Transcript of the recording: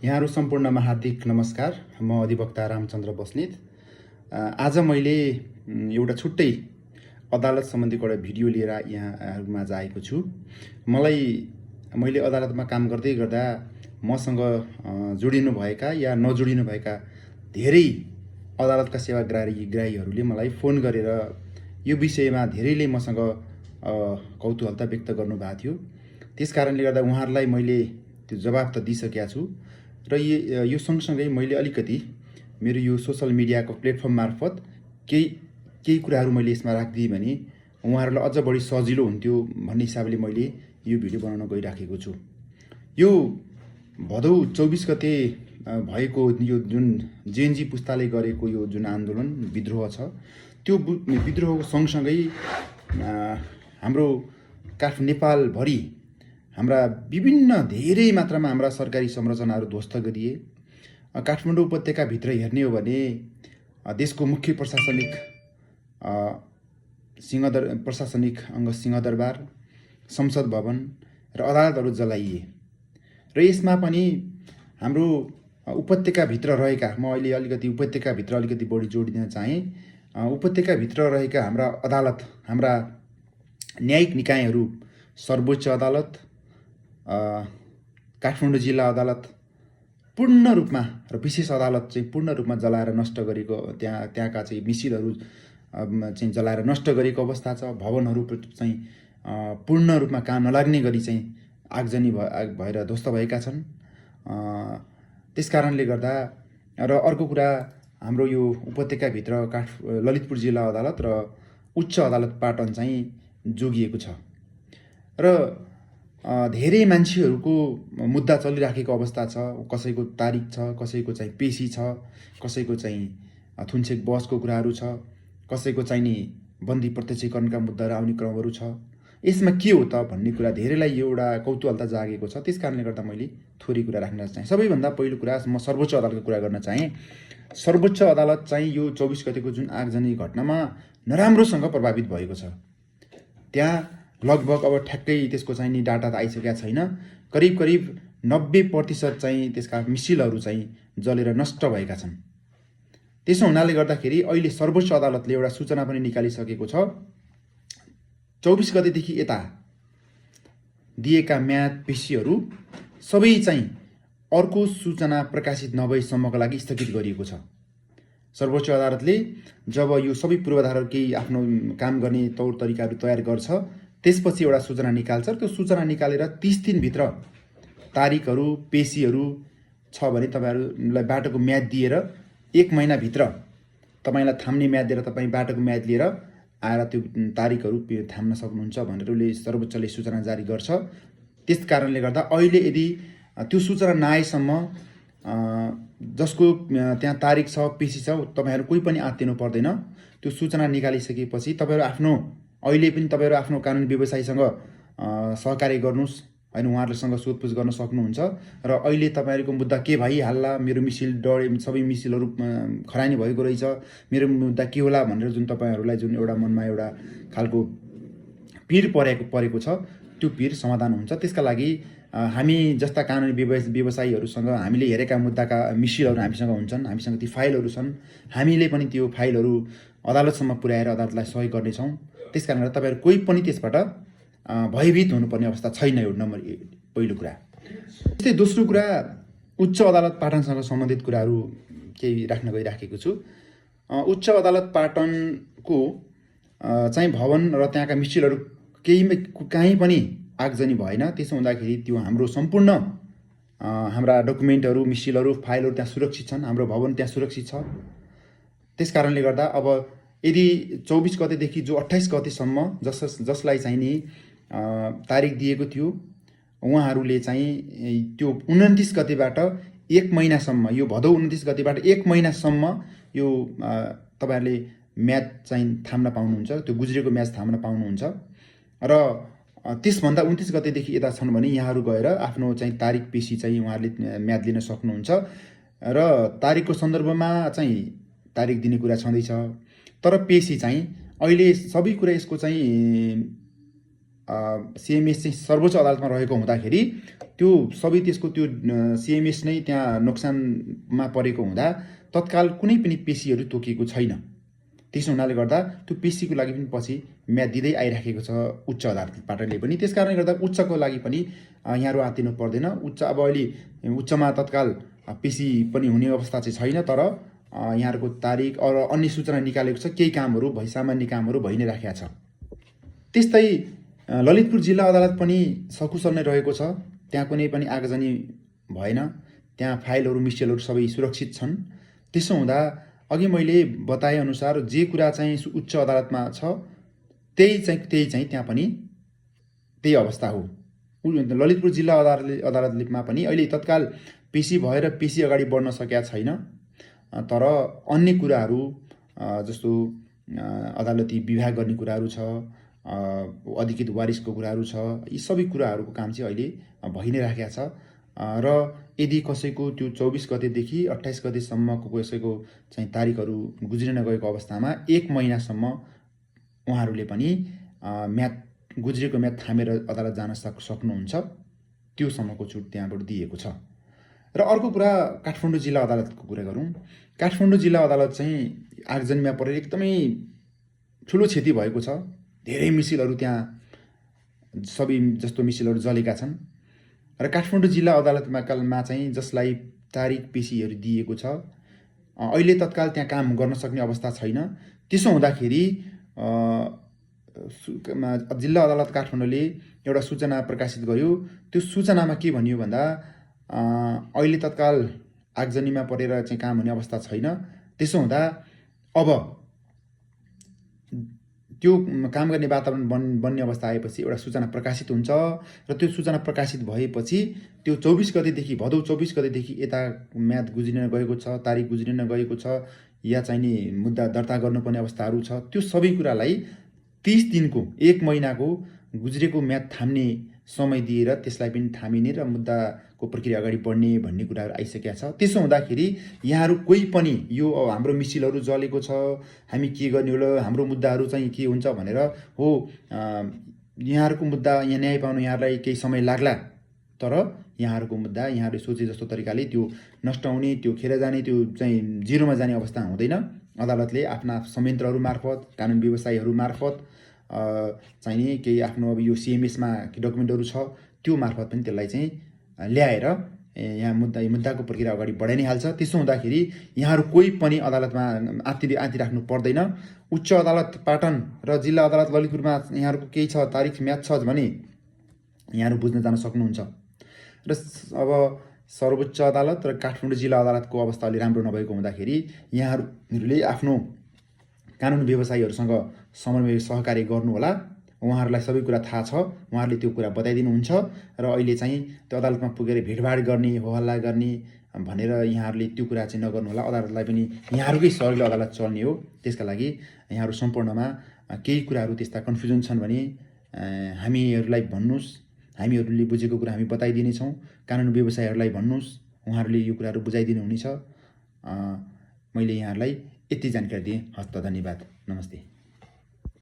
यहाँहरू सम्पूर्णमा हार्दिक नमस्कार। म अधिवक्ता रामचन्द्र बस्नेत। आज मैले एउटा छुट्टै अदालत सम्बन्धीको एउटा भिडियो लिएर यहाँहरूमाझ आएको छु। मैले अदालतमा काम गर्दै गर्दा मसँग जोडिनुभएका या नजोडिनुभएका धेरै अदालतका सेवाग्राहीहरूले मलाई फोन गरेर यो विषयमा धेरैले मसँग कौतूहलता व्यक्त गर्नुभएको थियो। त्यस कारणले गर्दा उहाँहरूलाई मैले त्यो जवाब त दिइसकेका छु र यो सँगसँगै मैले अलिकति मेरो यो सोसल मिडियाको प्लेटफर्म मार्फत केही कुराहरू मैले यसमा राखिदिएँ भने उहाँहरूलाई अझ बढी सजिलो हुन्थ्यो भन्ने हिसाबले मैले यो भिडियो बनाउन गइराखेको छु। यो भदौ 24 गते भएको यो जुन जेएनजी पुस्ताले गरेको यो जुन आन्दोलन विद्रोह छ, त्यो विद्रोहको सँगसँगै हाम्रो नेपालभरि हाम्रा विभिन्न धेरै मात्रामा हाम्रा सरकारी संरचनाहरू ध्वस्त गरिए। काठमाडौँ उपत्यकाभित्र हेर्ने हो भने देशको मुख्य प्रशासनिक अङ्ग सिंहदरबार, संसद भवन र अदालतहरू जलाइए। र यसमा पनि हाम्रो उपत्यकाभित्र रहेका, म अहिले अलिकति उपत्यकाभित्र अलिकति बढी जोड दिन चाहेँ। उपत्यकाभित्र रहेका हाम्रा अदालत, हाम्रा न्यायिक निकायहरू, सर्वोच्च अदालत, काठमाडौँ जिल्ला अदालत पूर्ण रूपमा र विशेष अदालत चाहिँ पूर्ण रूपमा जलाएर नष्ट गरेको, त्यहाँका चाहिँ मिसिलहरू चाहिँ जलाएर नष्ट गरेको अवस्था छ। भवनहरू चाहिँ पूर्ण रूपमा काम नलाग्ने गरी चाहिँ आगजनी भएर ध्वस्त भएका छन्। त्यस कारणले गर्दा र अर्को कुरा, हाम्रो यो उपत्यकाभित्र ललितपुर जिल्ला अदालत र उच्च अदालत पाटन चाहिँ जोगिएको छ र धेरै मान्छेहरूको मुद्दा चलिराखेको अवस्था छ। कसैको तारिक छ, कसैको चाहिँ पेशी छ, कसैको चाहिँ थुन्सेक बहसको कुराहरू छ, कसैको चाहिँ नि बन्दी प्रत्यक्षीकरणका मुद्दाहरू आउने क्रमहरू छ। यसमा के हो त भन्ने कुरा धेरैलाई एउटा कौतूहलता जागेको छ। त्यस कारणले गर्दा मैले थोरै कुरा राख्न चाहेँ। सबैभन्दा पहिलो कुरा म सर्वोच्च अदालतको कुरा गर्न चाहेँ। सर्वोच्च अदालत चाहिँ यो 24 गतेको जुन आगजनी घटनामा नराम्रोसँग प्रभावित भएको छ। त्यहाँ लगभग अब ठ्याक्कै त्यसको चाहिँ नि डाटा त आइसकेका छैन, करिब 90% चाहिँ त्यसका मिसिलहरू चाहिँ जलेर नष्ट भएका छन्। त्यसो हुनाले गर्दाखेरि अहिले सर्वोच्च अदालतले एउटा सूचना पनि निकालिसकेको छ। 24 गतेदेखि यता दिएका म्याद पेशीहरू सबै चाहिँ अर्को सूचना प्रकाशित नभएसम्मका लागि स्थगित गरिएको छ। सर्वोच्च अदालतले जब यो सबै पूर्वाधारहरू केही आफ्नो काम गर्ने तौर तरिकाहरू तयार गर्छ, त्यसपछि एउटा सूचना निकाल्छ। त्यो सूचना निकालेर 30 दिनभित्र तारिकहरू, पेशीहरू छ भने तपाईँहरूलाई बाटोको म्याद दिएर 1 महिनाभित्र तपाईँलाई थाम्ने म्याद दिएर तपाईँ बाटोको म्याद लिएर आएर त्यो तारिकहरू थाम्न सक्नुहुन्छ भनेर उसले सर्वोच्चले सूचना जारी गर्छ। त्यस कारणले गर्दा अहिले यदि त्यो सूचना नआएसम्म जसको त्यहाँ तारिक छ, पेशी छ, तपाईँहरू कोही पनि आत्तिनु पर्दैन। त्यो सूचना निकालिसकेपछि अहिले पनि तपाईँहरू आफ्नो कानुनी व्यवसायीसँग सहकार्य गर्नुहोस्, होइन, उहाँहरूसँग सोधपुछ गर्न सक्नुहुन्छ। र अहिले तपाईँहरूको मुद्दा के भइहाल्ला, मेरो मिसिल सबै मिसिलहरू खरानी भएको रहेछ, मेरो मुद्दा के होला भनेर जुन तपाईँहरूलाई जुन एउटा मनमा एउटा खालको पीर परेको छ, त्यो पीर समाधान हुन्छ। त्यसका लागि हामी जस्ता कानुनी व्यवसायीहरूसँग हामीले हेरेका मुद्दाका मिसिलहरू हामीसँग हुन्छन्, हामीसँग ती फाइलहरू छन्। हामीले पनि त्यो फाइलहरू अदालतसम्म पुर्याएर अदालतलाई सहयोग गर्नेछौँ। त्यस कारणले तपाईँहरू कोही पनि त्यसबाट भयभीत हुनुपर्ने अवस्था छैन। एउटा नम्बर पहिलो कुरा। त्यस्तै दोस्रो कुरा, उच्च अदालत पाटनसँग सम्बन्धित कुराहरू केही राख्न गइराखेको छु। उच्च अदालत पाटनको चाहिँ भवन र त्यहाँका मिसिलहरू कहीँ पनि आगजनी भएन। त्यसो हुँदाखेरि त्यो हाम्रो सम्पूर्ण हाम्रा डकुमेन्टहरू, मिसिलहरू, फाइलहरू त्यहाँ सुरक्षित छन्। हाम्रो भवन त्यहाँ सुरक्षित छ। त्यस कारणले गर्दा अब यदि 24 गतेदेखि जो 28 गतेसम्म जसलाई चाहिँ नि तारिक दिएको थियो, उहाँहरूले चाहिँ त्यो 29 गतेबाट 1 महिनासम्म, यो भदौ 29 गतेबाट 1 महिनासम्म यो तपाईँहरूले म्याद चाहिँ थाम्न पाउनुहुन्छ, त्यो गुज्रेको म्याच थाम्न पाउनुहुन्छ। र त्यसभन्दा 29 गतेदेखि यता छन् भने यहाँहरू गएर आफ्नो चाहिँ तारिक पेशी चाहिँ उहाँहरूले म्याद लिन सक्नुहुन्छ। र तारिकको सन्दर्भमा चाहिँ तारिक दिने कुरा छँदैछ, तर पेशी चाहिँ अहिले सबै कुरा यसको चाहिँ सिएमएस चाहिँ सर्वोच्च अदालतमा रहेको हुँदाखेरि त्यो सबै त्यसको त्यो सिएमएस नै त्यहाँ नोक्सानमा परेको हुँदा तत्काल कुनै पनि पेशीहरू तोकिएको छैन। त्यसो हुनाले गर्दा त्यो पेशीको लागि पनि पछि म्याद दिँदै आइराखेको छ उच्च अदालतले पनि। त्यस कारणले गर्दा उच्चको लागि पनि यहाँहरू आत्तिनु पर्दैन। उच्च अब अहिले उच्चमा तत्काल पेशी पनि हुने अवस्था चाहिँ छैन, तर यहाँहरूको तारिक अर अन्य सूचना निकालेको छ, केही कामहरू सामान्य कामहरू भइ नै राखेको छ। त्यस्तै ललितपुर जिल्ला अदालत पनि सकुशल नै रहेको छ। त्यहाँ कुनै पनि आगजनी भएन, त्यहाँ फाइलहरू मिसियलहरू सबै सुरक्षित छन्। त्यसो हुँदा अघि मैले बताएअनुसार जे कुरा चाहिँ उच्च अदालतमा छ त्यही चाहिँ त्यहाँ पनि त्यही अवस्था हो। ललितपुर जिल्ला अदालतमा पनि अहिले तत्काल पेशी भएर पेशी अगाडि बढ्न सकेका छैन, तर अन्य कुराहरू जस्तो अदालती विभाग गर्ने कुराहरू छ, अधिकृत वारिसको कुराहरू छ, यी सबै कुराहरूको काम चाहिँ अहिले भइ नै राखेको छ। र यदि कसैको त्यो 24 गतेदेखि 28 गतेसम्मको कसैको चाहिँ तारिकहरू गुज्रिन गएको अवस्थामा 1 महिनासम्म उहाँहरूले पनि गुज्रेको म्याद थामेर अदालत जान सक्नुहुन्छ। त्योसम्मको छुट त्यहाँबाट दिएको छ। र अर्को कुरा काठमाडौँ जिल्ला अदालतको कुरा गरौँ। काठमाडौँ जिल्ला अदालत चाहिँ आगजनीमा परेर एकदमै ठुलो क्षति भएको छ। धेरै मिसिलहरू त्यहाँ सबै जस्तो मिसिलहरू जलेका छन्। र काठमाडौँ जिल्ला अदालतमा चाहिँ जसलाई तारिक पेशीहरू दिएको छ, अहिले तत्काल त्यहाँ काम गर्न सक्ने अवस्था छैन। त्यसो हुँदाखेरि जिल्ला अदालत काठमाडौँले एउटा सूचना प्रकाशित गर्यो। त्यो सूचनामा के भनियो भन्दा अहिले तत्काल आगजनीमा परेर चाहिँ काम हुने अवस्था छैन। त्यसो हुँदा अब त्यो काम गर्ने वातावरण बन्ने अवस्था आएपछि एउटा सूचना प्रकाशित हुन्छ र त्यो सूचना प्रकाशित भएपछि त्यो 24 गतेदेखि भदौ 24 गतेदेखि यता म्याद गुज्रिन गएको छ, तारिक गुज्रिन गएको छ, या चाहिँ नि मुद्दा दर्ता गर्नुपर्ने अवस्थाहरू छ, त्यो सबै कुरालाई 30 दिनको 1 महिनाको गुज्रेको म्याद थाम्ने समय दिएर त्यसलाई पनि थामिने र मुद्दाको प्रक्रिया अगाडि बढ्ने भन्ने कुराहरू आइसकेका छ। त्यसो हुँदाखेरि यहाँहरू कोही पनि यो हाम्रो मिसिलहरू जलेको छ, हामी के गर्ने होला, हाम्रो मुद्दाहरू चाहिँ के हुन्छ भनेर हो, यहाँहरूको मुद्दा यहाँ न्याय पाउनु यहाँहरूलाई केही समय लाग्ला, तर यहाँहरूको मुद्दा यहाँहरूले सोचे जस्तो तरिकाले त्यो नष्ट हुने, त्यो खेर जाने, त्यो चाहिँ जिरोमा जाने अवस्था हुँदैन। अदालतले आफ्ना संयन्त्रहरू मार्फत, कानुन व्यवसायीहरू मार्फत चाहिँ नि केही आफ्नो अब यो सिएमएसमा डकुमेन्टहरू छ त्यो मार्फत पनि त्यसलाई चाहिँ ल्याएर यहाँ मुद्दाको प्रक्रिया अगाडि बढाइ नै हाल्छ। त्यसो हुँदाखेरि यहाँहरू कोही पनि अदालतमा आँति राख्नु पर्दैन। उच्च अदालत पाटन र जिल्ला अदालत ललितपुरमा यहाँहरूको केही छ, तारिक म्याद छ भने यहाँहरू बुझ्न जान सक्नुहुन्छ। र अब सर्वोच्च अदालत र काठमाडौँ जिल्ला अदालतको अवस्था अलि राम्रो नभएको हुँदाखेरि यहाँहरूले आफ्नो कानुन व्यवसायीहरूसँग समन्वय सहकार्य गर्नुहोला। उहाँहरूलाई सबै कुरा थाहा छ, उहाँहरूले त्यो कुरा बताइदिनुहुन्छ। र अहिले चाहिँ त्यो अदालतमा पुगेर भिडभाड गर्ने, होहल्ला गर्ने भनेर यहाँहरूले त्यो कुरा चाहिँ नगर्नुहोला। अदालतलाई पनि यहाँहरूकै सहयोगले अदालत चल्ने हो। त्यसका लागि यहाँहरू सम्पूर्णमा केही कुराहरू त्यस्ता कन्फ्युजन छन् भने हामीहरूलाई भन्नुहोस्, हामीहरूले बुझेको कुरा हामी बताइदिनेछौँ। कानुन व्यवसायीहरूलाई भन्नुहोस्, उहाँहरूले यो कुराहरू बुझाइदिनु हुनेछ। मैले यहाँहरूलाई यति जानकारी दिएँ। हस्त धन्यवाद। नमस्ते।